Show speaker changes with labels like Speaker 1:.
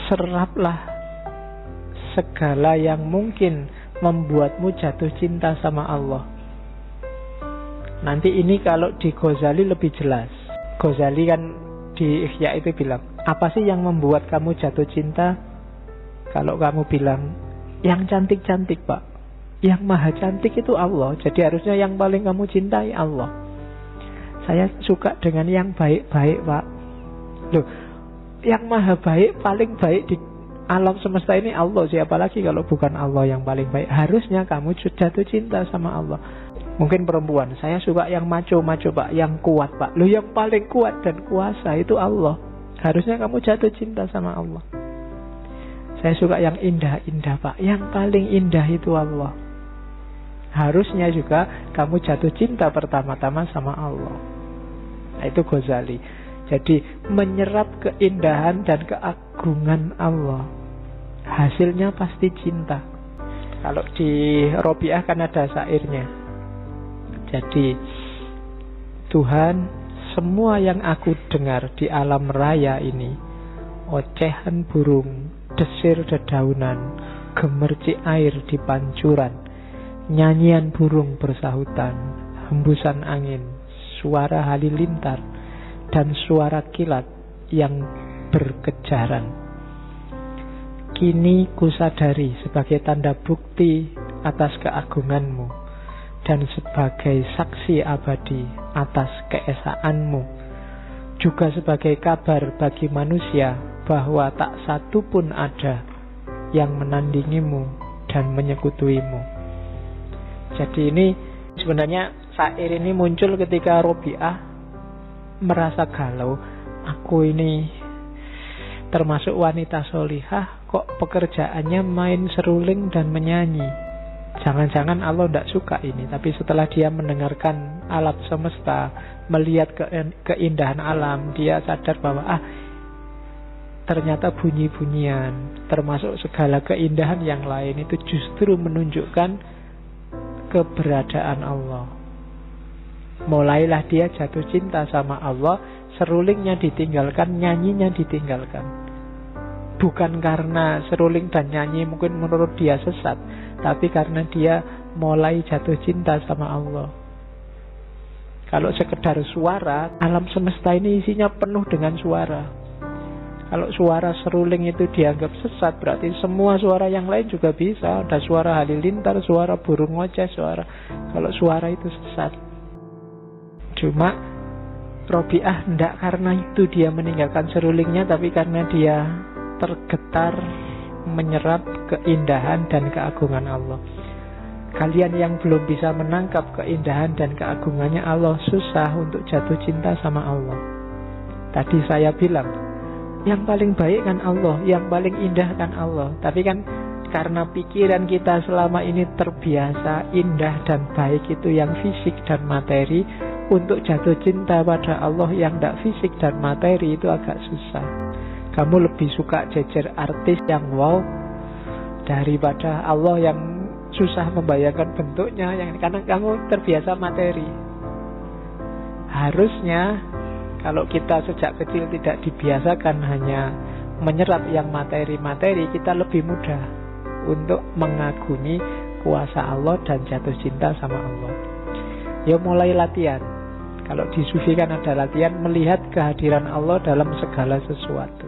Speaker 1: seraplah segala yang mungkin membuatmu jatuh cinta sama Allah. Nanti ini kalau di Ghazali lebih jelas. Ghazali kan di Ihya itu bilang, apa sih yang membuat kamu jatuh cinta? Kalau kamu bilang, yang cantik-cantik Pak, yang maha cantik itu Allah, jadi harusnya yang paling kamu cintai Allah. Saya suka dengan yang baik-baik Pak. Loh, yang maha baik, paling baik di alam semesta ini Allah. Siapa lagi kalau bukan Allah yang paling baik? Harusnya kamu jatuh cinta sama Allah. Mungkin perempuan, saya suka yang maco-maco Pak, yang kuat Pak. Loh, yang paling kuat dan kuasa itu Allah. Harusnya kamu jatuh cinta sama Allah. Saya suka yang indah-indah Pak, yang paling indah itu Allah. Harusnya juga kamu jatuh cinta pertama-tama sama Allah. Nah, itu Ghazali. Jadi menyerap keindahan dan keagungan Allah, hasilnya pasti cinta. Kalau di Robiah kan ada syairnya. Jadi, Tuhan, semua yang aku dengar di alam raya ini, ocehan burung, desir dedaunan, gemercik air di pancuran, nyanyian burung bersahutan, hembusan angin, suara halilintar, dan suara kilat yang berkejaran. Kini kusadari sebagai tanda bukti atas keagunganmu dan sebagai saksi abadi atas keesaanmu, juga sebagai kabar bagi manusia bahwa tak satu pun ada yang menandingimu dan menyekutuimu. Jadi ini sebenarnya syair ini muncul ketika Robiah merasa galau. Aku ini termasuk wanita solihah, kok pekerjaannya main seruling dan menyanyi. Jangan-jangan Allah tidak suka ini. Tapi setelah dia mendengarkan alam semesta, melihat keindahan alam, dia sadar bahwa ternyata bunyi-bunyian, termasuk segala keindahan yang lain, itu justru menunjukkan keberadaan Allah. Mulailah dia jatuh cinta sama Allah. Serulingnya ditinggalkan, nyanyinya ditinggalkan. Bukan karena seruling dan nyanyi mungkin menurut dia sesat, tapi karena dia mulai jatuh cinta sama Allah. Kalau sekedar suara, alam semesta ini isinya penuh dengan suara. Kalau suara seruling itu dianggap sesat, berarti semua suara yang lain juga bisa. Ada suara halilintar, suara burung ngoceh, kalau suara itu sesat. Cuma Robiah tidak karena itu dia meninggalkan serulingnya, tapi karena dia tergetar menyerap keindahan dan keagungan Allah. Kalian yang belum bisa menangkap keindahan dan keagungannya Allah, susah untuk jatuh cinta sama Allah. Tadi saya bilang, yang paling baik kan Allah, yang paling indah kan Allah. Tapi kan karena pikiran kita selama ini terbiasa indah dan baik itu yang fisik dan materi, untuk jatuh cinta pada Allah yang tidak fisik dan materi itu agak susah. Kamu lebih suka jejer artis yang wow daripada Allah yang susah membayangkan bentuknya, karena kamu terbiasa materi. Harusnya kalau kita sejak kecil tidak dibiasakan hanya menyerap yang materi-materi, kita lebih mudah untuk mengagumi kuasa Allah dan jatuh cinta sama Allah. Ya mulai latihan. Kalau di Sufi kan ada latihan melihat kehadiran Allah dalam segala sesuatu.